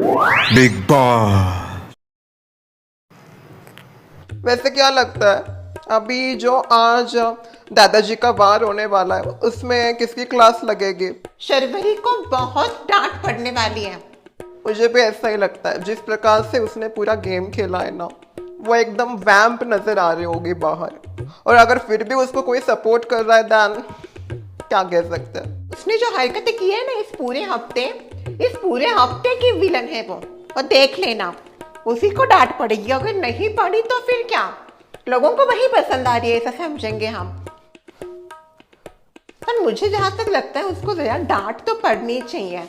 Big boss. वैसे क्या लगता है अभी जो आज दादाजी का वार होने वाला है उसमें किसकी क्लास लगेगी? शर्वरी को बहुत डांट पड़ने वाली है। मुझे भी ऐसा ही लगता है। जिस प्रकार से उसने पूरा गेम खेला है ना, वो एकदम वैम्प नजर आ रही होगी बाहर। और अगर फिर भी उसको कोई सपोर्ट कर रहा है देन क्या कह सकते हैं। उसने जो हरकतें की है ना इस पूरे हफ्ते की विलन है वो। और देख लेना उसी को डांट पड़ेगी, अगर नहीं पड़ी तो फिर क्या, लोगों को वही पसंद आ रही है, ऐसा समझेंगे हम। पर मुझे जहां तक लगता है उसको जरा डांट तो पड़नी चाहिए।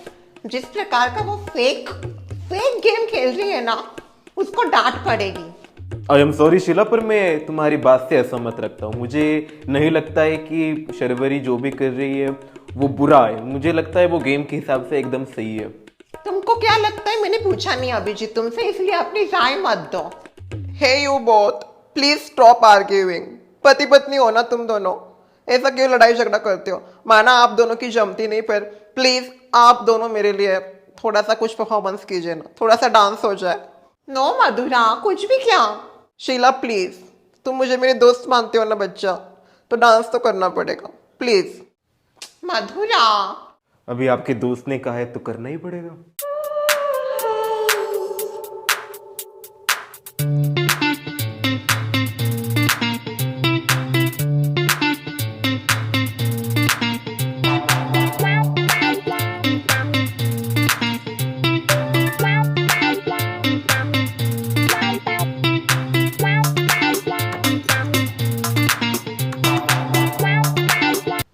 जिस प्रकार का वो फेक गेम खेल रही है ना, उसको डांट पड़ेगी। आई एम सॉरी शीला, पर मैं तुम्हारी बात से असहमत रखता हूँ। मुझे नहीं लगता है कि शर्वरी जो भी कर रही है वो बुरा है। मुझे लगता है वो गेम के हिसाब से एकदम सही है। तुमको क्या लगता है? मैंने पूछा नहीं अभिजीत तुमसे, इसलिए अपनी राय मत दो। Hey you both, please stop arguing. पति पत्नी हो ना तुम दोनों, ऐसा क्यों लड़ाई झगड़ा करते हो? माना आप दोनों की जमती नहीं, पर प्लीज आप दोनों मेरे लिए थोड़ा सा कुछ परफॉर्मेंस कीजिए ना, थोड़ा सा डांस हो जाए। नो मधुरा, कुछ भी क्या? शीला प्लीज, तुम मुझे मेरे दोस्त मानते हो ना बच्चा, तो डांस तो करना पड़ेगा प्लीज। मधुरा अभी आपके दोस्त ने कहा है तो करना ही पड़ेगा।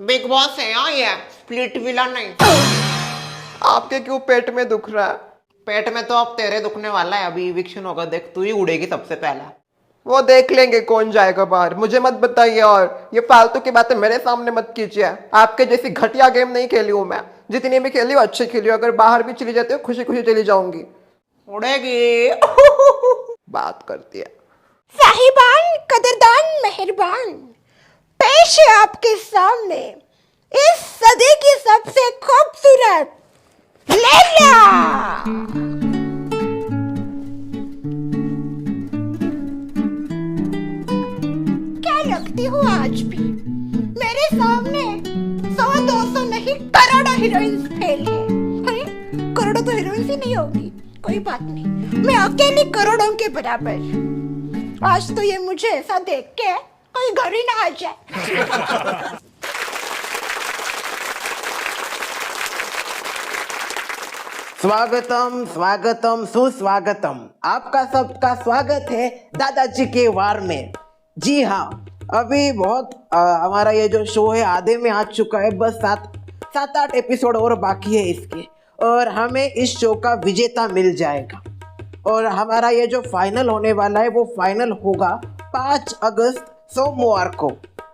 बिग बॉस है यार, ये स्प्लिट विला नहीं। आपके क्यों पेट में दुख रहा है? पेट में तो अब तेरे दुखने वाला है, अभी इविक्शन होगा, देख तू ही उड़ेगी सबसे पहला। वो देख लेंगे कौन जाएगा बाहर, मुझे मत बताइए। और ये फालतू की बातें मेरे सामने मत कीजिए। आपके जैसी घटिया गेम नहीं खेली हूं मैं, जितनी भी खेली हूँ अच्छी खेली हूँ। अगर बाहर भी चली जाती हो खुशी खुशी चली जाऊंगी। उड़ेगी। बात करती है। साहिबान, कदरदान, मेहरबान, पेश है आपके सामने इस सदी की सबसे खूबसूरत लैला। क्या लगती हूँ आज भी? मेरे सामने 100-200 नहीं करोड़ों हीरोइंस फेल है। अरे करोड़ों तो हीरोइंस ही नहीं होगी, कोई बात नहीं, मैं अकेली करोड़ों के बराबर। आज तो ये मुझे ऐसा देख के कोई घर ही ना आ जाए। स्वागतम स्वागतम सुस्वागतम। आपका सबका स्वागत है दादाजी के वार में। जी हाँ, अभी बहुत हमारा ये जो शो है आधे में आ चुका है। बस 7-8 एपिसोड और बाकी है इसके, और हमें इस शो का विजेता मिल जाएगा। और हमारा ये जो फाइनल होने वाला है वो फाइनल होगा 5 अगस्त सोमवार को।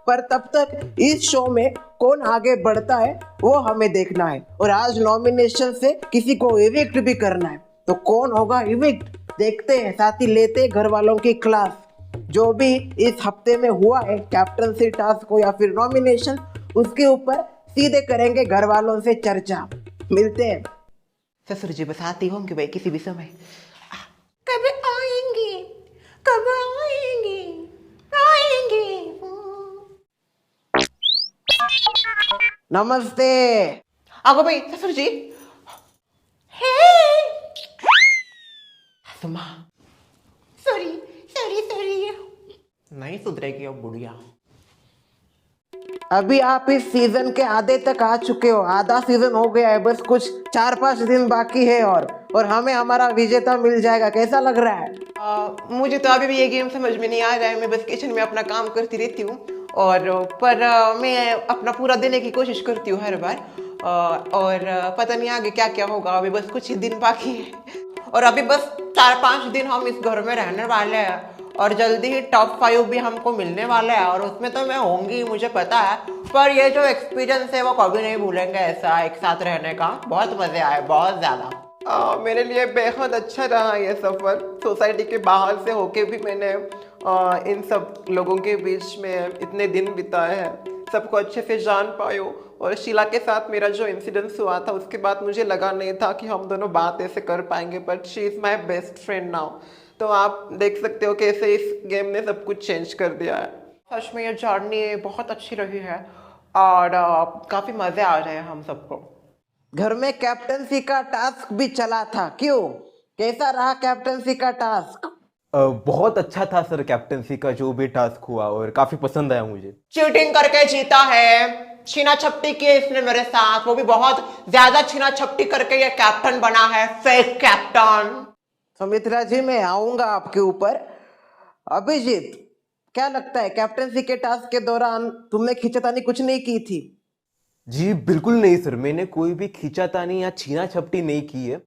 पर तब तक इस शो में कौन आगे बढ़ता है वो हमें देखना है। और आज नॉमिनेशन से किसी को इविक्ट भी करना है, तो कौन होगा इविक्ट देखते हैं। साथ ही लेते हैं घर वालों की क्लास। जो भी इस हफ्ते में हुआ है कैप्टनसी टास्क हो या फिर नॉमिनेशन, उसके ऊपर सीधे करेंगे घर वालों से चर्चा। मिलते हैं। ससुर जी बस आती होंगे भाई किसी भी समय। कब आएंगे, कब आएंगे, आएंगे। नमस्ते। आगो भाई ससुर जी। हे सुमा सॉरी सॉरी सॉरी। नहीं सुधरेगी अब बुढ़िया। अभी आप इस सीजन के आधे तक आ चुके हो, आधा सीजन हो गया है, बस कुछ 4-5 दिन बाकी है और हमें हमारा विजेता मिल जाएगा। कैसा लग रहा है? मुझे तो अभी भी ये गेम समझ में नहीं आ रहा है। मैं बस किचन में अपना काम करती रहती हूँ पर मैं अपना पूरा देने की कोशिश करती हूँ हर बार। और पता नहीं आगे क्या क्या होगा। अभी बस कुछ ही दिन बाकी है और अभी बस 4-5 दिन हम इस घर में रहने वाले हैं और जल्दी ही टॉप 5 भी हमको मिलने वाला है और उसमें तो मैं होंगी, मुझे पता है। पर ये जो एक्सपीरियंस है वो कभी नहीं भूलेंगे, ऐसा एक साथ रहने का। बहुत मजे आए, बहुत ज्यादा। मेरे लिए बेहद अच्छा रहा ये सफ़र। सोसाइटी के बाहर से होके भी मैंने इन सब लोगों के बीच में इतने दिन बिताए हैं, सबको अच्छे से जान पाई हूँ। और शीला के साथ मेरा जो इंसिडेंस हुआ था उसके बाद मुझे लगा नहीं था कि हम दोनों बात ऐसे कर पाएंगे, but she is my best friend now. तो आप देख सकते हो कैसे इस गेम ने सब कुछ चेंज कर दिया है। सच में ये जर्नी बहुत अच्छी रही है और काफी मजे आ रहे हैं हम सबको। घर में कैप्टनसी का टास्क भी चला था, क्यों? कैसा रहा कैप्टनसी का टास्क? बहुत अच्छा था सर, कैप्टनसी का जो भी टास्क हुआ, और काफी पसंद आया मुझे। चीटिंग करके जीता है, छीना छपटी की इसने मेरे साथ, वो भी बहुत ज्यादा छीना छपटी करके ये कैप्टन बना है, फेक कैप्टन। सुमित्रा जी, मैं आऊंगा आपके ऊपर। अभिजीत, क्या लगता है कैप्टनसी के टास्क के दौरान तुमने खींचातानी कुछ नहीं की थी? जी बिल्कुल नहीं सर, मैंने कोई भी खींचातानी या छीना छपटी नहीं की है।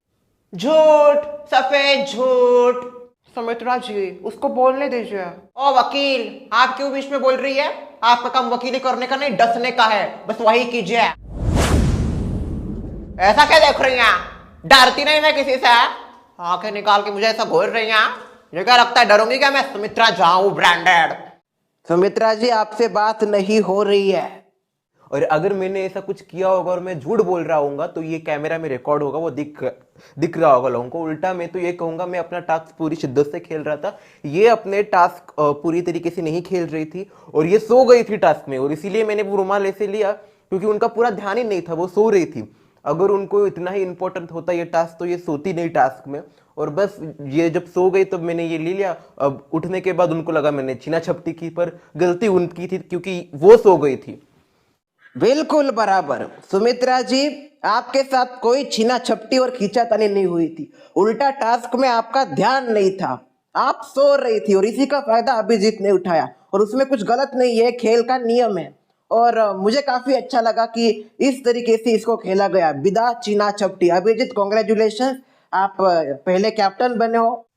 झूठ, सफेद झूठ। सुमित्रा जी, उसको बोलने दीजिए। ओ वकील, आप क्यों बीच में बोल रही है? आपका काम वकीली करने का नहीं, डसने का है, बस वही कीजिए। ऐसा क्या देख रही हैं? डरती नहीं मैं किसी से? आंखें निकाल के मुझे ऐसा घूर रही हैं? मुझे क्या लगता है डरूंगी क्या मैं? सुमित्रा जाऊं ब्रांडेड। सुमित्रा जी, आपसे बात नहीं हो रही है। और अगर मैंने ऐसा कुछ किया होगा और मैं झूठ बोल रहा हूँ तो ये कैमरा में रिकॉर्ड होगा, वो दिख रहा होगा लोगों को। उल्टा मैं तो ये कहूंगा, मैं अपना टास्क पूरी शिद्दत से खेल रहा था, ये अपने टास्क पूरी तरीके से नहीं खेल रही थी और ये सो गई थी टास्क में, और इसीलिए मैंने वो रुमाल ऐसे लिया क्योंकि उनका पूरा ध्यान ही नहीं था, वो सो रही थी। अगर उनको इतना ही इंपॉर्टेंट होता ये टास्क तो ये सोती नहीं टास्क में, और बस ये जब सो गई तब मैंने ये ले लिया। अब उठने के बाद उनको लगा मैंने छीना छपटी की, पर गलती उनकी थी क्योंकि वो सो गई थी। बिल्कुल बराबर। सुमित्रा जी, आपके साथ कोई छीना छपटी और खींचातानी नहीं हुई थी, उल्टा टास्क में आपका ध्यान नहीं था, आप सो रही थी और इसी का फायदा अभिजीत ने उठाया, और उसमें कुछ गलत नहीं है, खेल का नियम है। और मुझे काफी अच्छा लगा कि इस तरीके से इसको खेला गया, बिना छीना छपटी। अभिजीत, कॉन्ग्रेचुलेशन, आप पहले कैप्टन बने हो।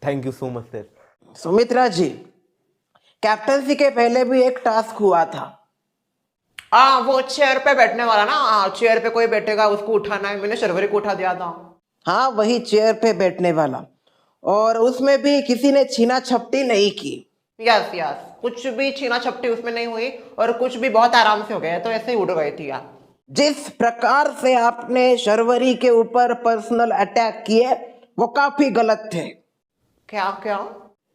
Thank you so much sir. Sumitra ji, captaincy के पहले भी एक टास्क हुआ था। हाँ, वो चेयर पे बैठने वाला ना। हाँ, चेयर पे कोई बैठेगा उसको उठाना है, मैंने शर्वरी को उठा दिया था। हाँ, वही चेयर पे बैठने वाला, और उसमें भी किसी ने छीना छपटी नहीं की। यस यस, कुछ भी छीना छपटी उसमें नहीं हुई और कुछ भी बहुत आराम से हो गया, तो ऐसे ही उड़ गई थी यार। जिस प्रकार से आपने शर्वरी के ऊपर पर्सनल अटैक किए वो काफी गलत थे। क्या क्या?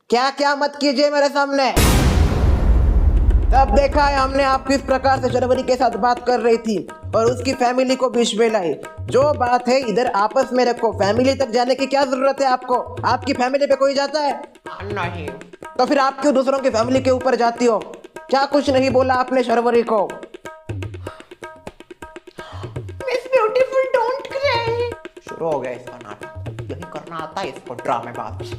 क्या क्या मत कीजिए मेरे सामने। तब देखा है हमने आप किस प्रकार से शर्वरी के साथ बात कर रही थी और उसकी फैमिली को बीच में लाई। जो बात है इधर आपस में रखो, फैमिली तक जाने की क्या जरूरत है आपको? आपकी फैमिली पे कोई जाता है? नहीं। तो फिर आप क्यों दूसरों की फैमिली के ऊपर जाती हो? क्या कुछ नहीं बोला आपने शर्वरी को? Miss beautiful don't cry. शुरू हो गया इसका नाटक, यही करना आता है इसको, ड्रामेबाज।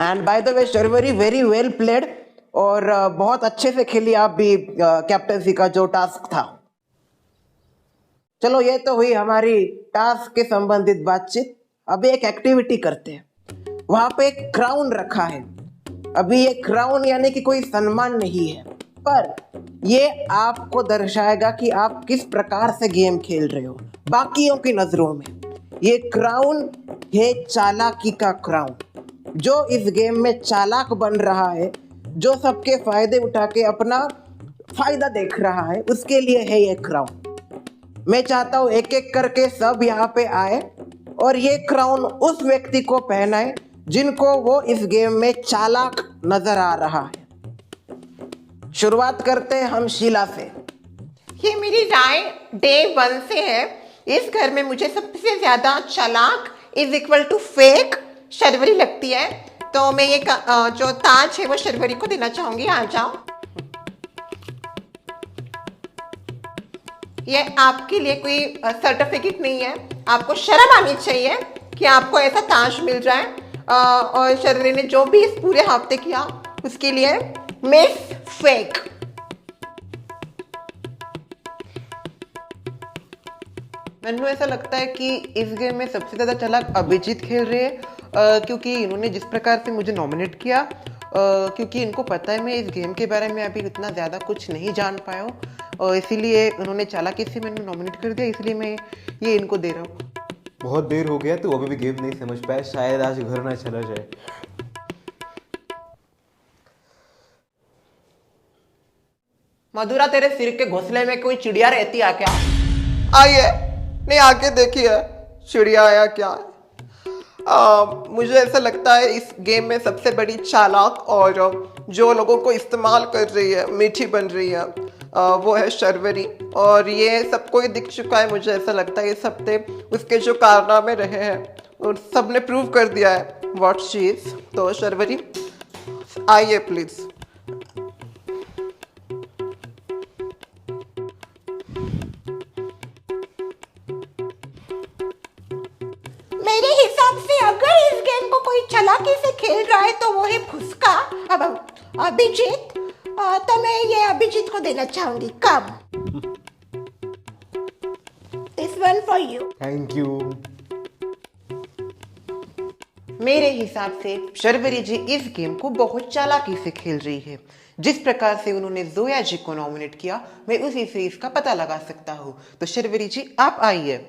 And by the way Sharvari, very well played, और बहुत अच्छे से खेली आप भी कैप्टनसी का जो टास्क था। चलो, ये तो हुई हमारी टास्क के संबंधित बातचीत। अभी एक एक्टिविटी करते हैं। वहां पे एक क्राउन रखा है। अभी ये क्राउन यानी कि कोई सम्मान नहीं है, पर ये आपको दर्शाएगा कि आप किस प्रकार से गेम खेल रहे हो बाकियों की नजरों में। ये क्राउन है चालाकी का क्राउन। जो इस गेम में चालाक बन रहा है, जो सबके फायदे उठा के अपना फायदा देख रहा है, उसके लिए है ये क्राउन। मैं चाहता हूं एक एक करके सब यहाँ पे आए और ये क्राउन उस व्यक्ति को पहनाए जिनको वो इस गेम में चालाक नजर आ रहा है। शुरुआत करते हैं हम शीला से। ये मेरी राय डे 1 से है। इस घर में मुझे सबसे ज्यादा चालाक is equal to fake Sharvari लगती है, तो मैं ये जो ताज है वो शर्वरी को देना चाहूंगी। आ जाओ, ये आपके लिए कोई सर्टिफिकेट नहीं है, आपको शर्म आनी चाहिए कि आपको ऐसा ताज मिल जाए। और शर्वरी ने जो भी इस पूरे हफ्ते किया उसके लिए मिस फेक। मैंने ऐसा लगता है कि इस गेम में सबसे ज्यादा चालाक अभिजीत खेल रहे हैं, क्योंकि इन्होंने जिस प्रकार से मुझे नॉमिनेट किया, क्योंकि इनको पता है मैं इस गेम के बारे में अभी इतना ज़्यादा कुछ नहीं जान पाया हूँ, और इसीलिए उन्होंने चालाकी से मैंने नॉमिनेट कर दिया, इसलिए मैं ये इनको दे रहा हूँ। बहुत देर हो गया तो अभी भी गेम नहीं समझ पाया, शायद आज घर ना चला जाए। मधुरा, तेरे सिर के घोंसले में कोई चिड़िया रहती है क्या? आइए, नहीं आके देखिए चिड़िया आया क्या है। मुझे ऐसा लगता है इस गेम में सबसे बड़ी चालाक और जो लोगों को इस्तेमाल कर रही है, मीठी बन रही है, वो है शर्वरी। और ये सबको ही दिख चुका है, मुझे ऐसा लगता है इस हफ्ते उसके जो कारनामे रहे हैं उन सब ने प्रूव कर दिया है व्हाट शी इज। तो शर्वरी आइए प्लीज। मेरे हिसाब से अगर इस गेम को कोई चालाकी से खेल रहा है तो वो है फुसका। अब अभिजीत, तो मैं ये अभिजीत को देना चाहूंगी। Come, this one for you. Thank you. मेरे हिसाब से शर्वरी जी इस गेम को बहुत चालाकी से खेल रही है। जिस प्रकार से उन्होंने जोया जी को नॉमिनेट किया, मैं उसी से इसका पता लगा सकता हूँ। तो शर्वरी जी आप आइए।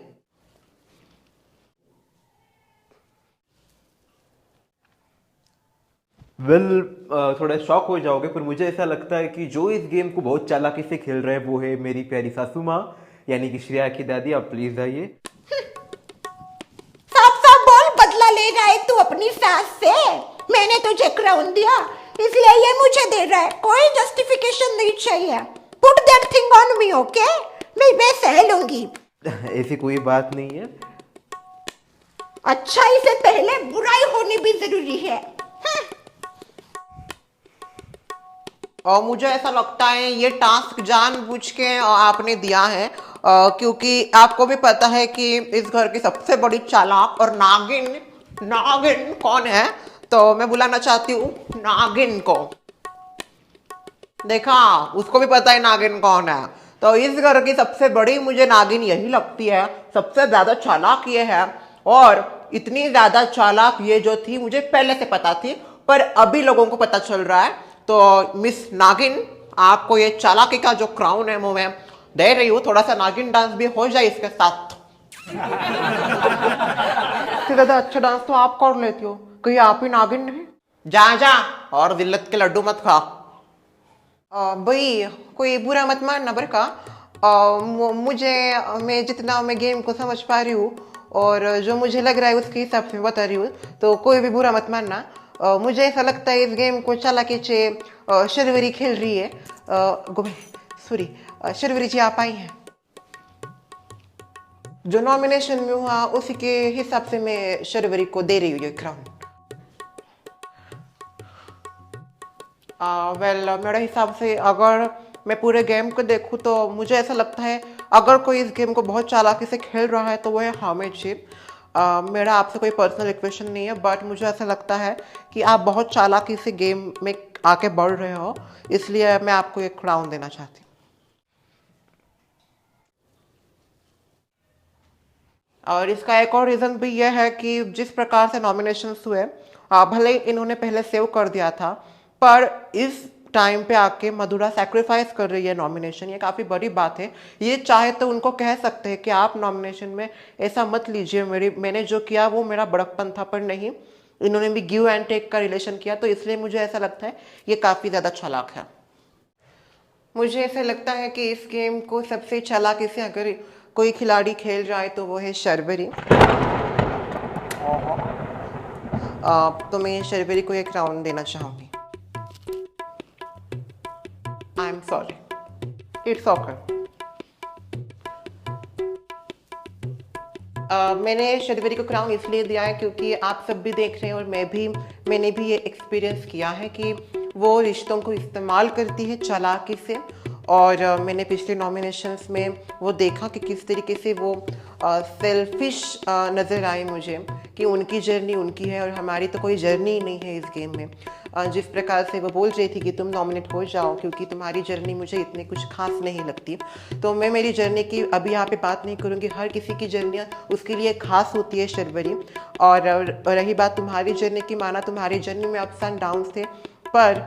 थोड़ा शॉक हो जाओगे, पर मुझे ऐसा लगता है कि जो इस गेम को बहुत चालाकी से खेल रहे हैं वो है मेरी प्यारी सासू माँ, यानी कि श्रेया की दादी। आप प्लीज आइए। साफ साफ बोल, बदला ले रहा है तू अपनी सास से। मैंने तुझे क्राउन दिया इसलिए ये मुझे दे रहा है, कोई जस्टिफिकेशन नहीं चाहिए। Put that thing on me, okay? मैं सह लूंगी। ऐसी कोई बात नहीं है। अच्छाई से पहले बुराई होनी भी जरूरी है। और मुझे ऐसा लगता है ये टास्क जानबूझ के आपने दिया है, क्योंकि आपको भी पता है कि इस घर की सबसे बड़ी चालाक और नागिन कौन है। तो मैं बुलाना चाहती हूँ नागिन को। देखा, उसको भी पता है नागिन कौन है। तो इस घर की सबसे बड़ी मुझे नागिन यही लगती है, सबसे ज्यादा चालाक ये है। और इतनी ज्यादा चालाक ये जो थी मुझे पहले से पता थी, पर अभी लोगों को पता चल रहा है। तो मिस नागिन, आपको ये चालाकी का जो क्राउन है वो मैं दे रही हूँ। थोड़ा सा नागिन डांस भी हो जाए इसके साथ। इससे ज्यादा अच्छा डांस तो आप कर लेती हो, कहीं आप ही नागिन नहीं? जा और दिल्लत के लड्डू मत खा। भाई कोई बुरा मत मानना बर का। मैं जितना मैं गेम को समझ पा रही हूँ और जो मुझे लग रहा है उसके हिसाब से बता रही हूँ, तो कोई भी बुरा मत मानना। मुझे ऐसा लगता है इस गेम को चालाकी से शर्वरी खेल रही है। शर्वरी जी आप आई हैं। जो नॉमिनेशन में हुआ उसी के हिसाब से मैं शर्वरी को दे रही हूँ ये क्राउन। मेरे हिसाब से अगर मैं पूरे गेम को देखूँ तो मुझे ऐसा लगता है अगर कोई इस गेम को बहुत चालाकी से खेल रहा है तो वो है हामिद जी। मेरा आपसे कोई पर्सनल इक्वेशन नहीं है, बट मुझे ऐसा लगता है कि आप बहुत चालाकी से गेम में आके बढ़ रहे हो, इसलिए मैं आपको एक क्राउन देना चाहती हूँ। और इसका एक और रीज़न भी यह है कि जिस प्रकार से नॉमिनेशंस हुए, भले ही इन्होंने पहले सेव कर दिया था, पर इस टाइम पे आके मधुरा सैक्रिफाइस कर रही है नॉमिनेशन, ये काफ़ी बड़ी बात है। ये चाहे तो उनको कह सकते हैं कि आप नॉमिनेशन में ऐसा मत लीजिए, मैंने जो किया वो मेरा बड़कपन था, पर नहीं, इन्होंने भी गिव एंड टेक का रिलेशन किया। तो इसलिए मुझे ऐसा लगता है ये काफ़ी ज़्यादा चालाक है। मुझे ऐसा लगता है कि इस गेम को सबसे चालाकी से अगर कोई खिलाड़ी खेल रहा है तो वो है शर्वरी। तो मैं शर्वरी को एक राउंड देना चाहूँगी। I am sorry, it's okay. मैंने शर्वरी को क्राउन इसलिए दिया है क्योंकि आप सब भी देख रहे हैं और मैंने भी ये एक्सपीरियंस किया है कि वो रिश्तों को इस्तेमाल करती है चालाकी से। और मैंने पिछले नॉमिनेशंस में वो देखा कि किस तरीके से वो सेल्फिश नज़र आई मुझे, कि उनकी जर्नी उनकी है और हमारी तो कोई जर्नी ही नहीं है इस गेम में। जिस प्रकार से वो बोल रही थी कि तुम नॉमिनेट हो जाओ क्योंकि तुम्हारी जर्नी मुझे इतनी कुछ खास नहीं लगती, तो मैं मेरी जर्नी की अभी यहाँ पे बात नहीं करूँगी। हर किसी की जर्नी उसके लिए खास होती है शर्वरी। और रही बात तुम्हारी जर्नी की, माना तुम्हारी जर्नी में अप्स एंड डाउन थे, पर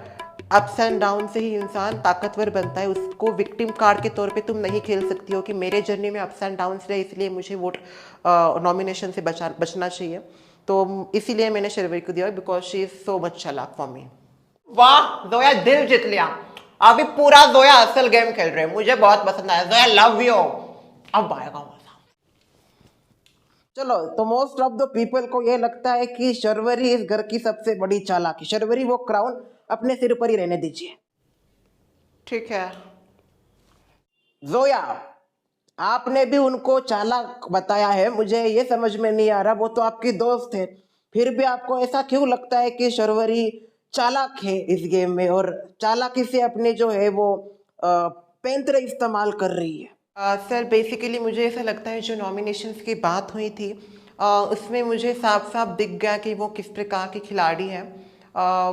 अप्स एंड डाउन से ही इंसान ताकतवर बनता है। उसको विक्टिम कार्ड के तौर पे तुम नहीं खेल सकती हो कि मेरे जर्नी में अप्स एंड डाउन रहे इसलिए मुझे वोट नॉमिनेशन से बचना चाहिए। तो इसीलिए मैंने शर्वरी को दिया, because she is so much चालाक फॉर मी। वाह जोया, दिल जीत लिया। अभी पूरा जोया असल गेम खेल रहे हैं, मुझे बहुत पसंद आया। Zoya love you. अब आएगा मजा। चलो, तो मोस्ट ऑफ द पीपल को ये लगता है कि शर्वरी इस घर की सबसे बड़ी चालाकी। शर्वरी, वो क्राउन अपने सिर पर ही रहने दीजिए। ठीक है। जोया, आपने भी उनको चालाक बताया है, मुझे ये समझ में नहीं आ रहा। वो तो आपकी दोस्त है, फिर भी आपको ऐसा क्यों लगता है कि शर्वरी चालाक है इस गेम में और चालाकी से अपने जो है वो पैंतरे इस्तेमाल कर रही है? सर बेसिकली मुझे ऐसा लगता है जो नॉमिनेशंस की बात हुई थी उसमें मुझे साफ साफ दिख गया कि वो किस प्रकार की खिलाड़ी है।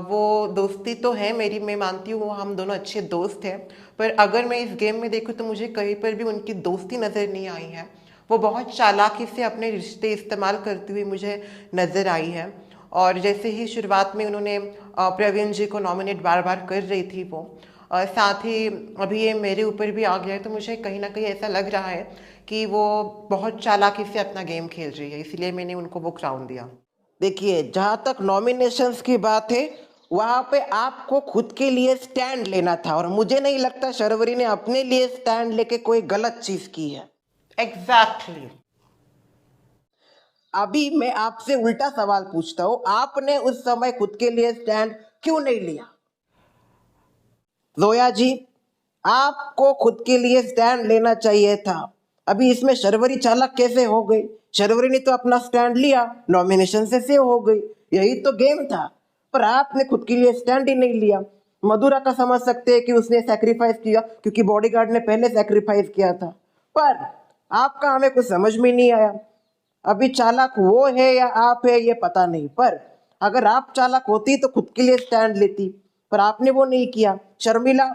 वो दोस्ती तो है मेरी, मैं मानती हूँ वो हम दोनों अच्छे दोस्त हैं, पर अगर मैं इस गेम में देखूँ तो मुझे कहीं पर भी उनकी दोस्ती नज़र नहीं आई है। वो बहुत चालाकी से अपने रिश्ते इस्तेमाल करती हुई मुझे नज़र आई है। और जैसे ही शुरुआत में उन्होंने प्रवीण जी को नॉमिनेट बार बार कर रही थी वो, साथ ही अभी ये मेरे ऊपर भी आ गया है, तो मुझे कहीं ना कहीं ऐसा लग रहा है कि वो बहुत चालाकी से अपना गेम खेल रही है, इसलिए मैंने उनको वो क्राउन दिया। देखिए, जहाँ तक नॉमिनेशंस की बात है वहाँ पे आपको खुद के लिए स्टैंड लेना था और मुझे नहीं लगता शर्वरी ने अपने लिए स्टैंड लेके कोई गलत चीज की है। एग्जैक्टली। अभी मैं आपसे उल्टा सवाल पूछता हूँ, आपने उस समय खुद के लिए स्टैंड क्यों नहीं लिया? जोया जी, आपको खुद के लिए स्टैंड लेना चाहिए था। अभी इसमें शर्वरी चालाक कैसे हो गई? शर्वरी ने तो अपना स्टैंड लिया, नॉमिनेशन से सेव हो गई, यही तो गेम था। पर आपने खुद के लिए स्टैंड ही नहीं लिया। मधुरा का समझ सकते हैं कि उसने सैक्रिफाइस किया क्योंकि बॉडीगार्ड ने पहले सैक्रिफाइस किया था, पर आपका हमें कुछ समझ में नहीं आया। अभी चालाक वो है या आप है ये पता नहीं, पर अगर आप चालाक होती तो खुद के लिए स्टैंड लेती, पर आपने वो नहीं किया। शर्मिला,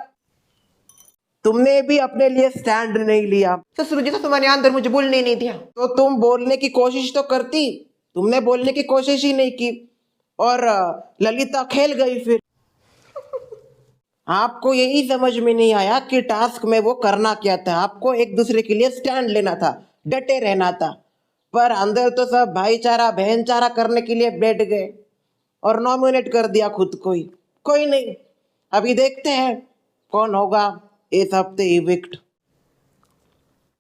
तुमने भी अपने लिए स्टैंड नहीं लिया, तो सुरजीत, तो तुम्हारे अंदर मुझे बोलने नहीं दिया। तो तुम बोलने की कोशिश तो करती, तुमने बोलने की कोशिश ही नहीं की और ललिता खेल गई। फिर आपको यही समझ में नहीं आया कि टास्क में वो करना क्या था। आपको एक दूसरे के लिए स्टैंड लेना था, डटे रहना था, पर अंदर तो सब भाईचारा बहनचारा करने के लिए बैठ गए और नॉमिनेट कर दिया खुद को ही। कोई नहीं, अभी देखते हैं कौन होगा इस हफ्ते इविक्ट।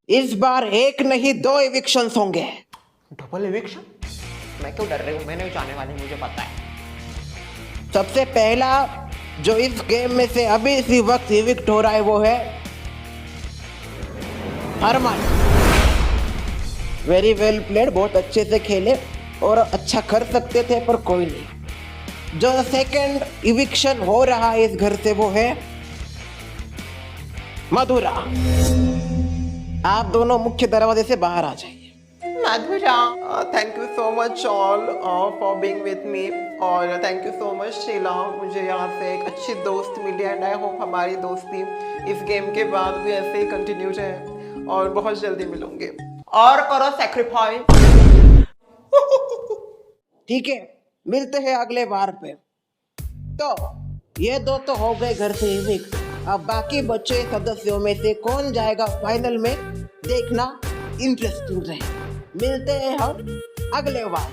इस बार एक नहीं 2 इविक्शंस होंगे। Double eviction? मैं क्यों डर रही हूँ, मैंने भी जाने वाली, मुझे पता है। सबसे पहला जो इस गेम में से अभी इसी वक्त इविक्ट हो रहा है वो है अरमान। वेरी वेल प्लेड, बहुत अच्छे से खेले और अच्छा कर सकते थे, पर कोई नहीं। जो सेकंड इविक्शन हो रहा है इस घर से वो है मधुरा। आप दोनों मुख्य दरवाजे से बाहर आ जाइए। Madhura, thank you so much all for being with me, और thank you so much Sheela, मुझे यहाँ से एक अच्छी दोस्त मिली एंड आई होप हमारी दोस्ती इस गेम के बाद भी ऐसे ही कंटिन्यू रहे और बहुत जल्दी मिलूंगे। और करो सैक्रिफाइस। ठीक है, मिलते हैं अगले बार पे। तो ये 2 तो हो गए घर से इविक्ट। अब बाकी बचे सदस्यों में से कौन जाएगा फाइनल में, देखना इंटरेस्टिंग रहे। मिलते हैं हम अगले बार।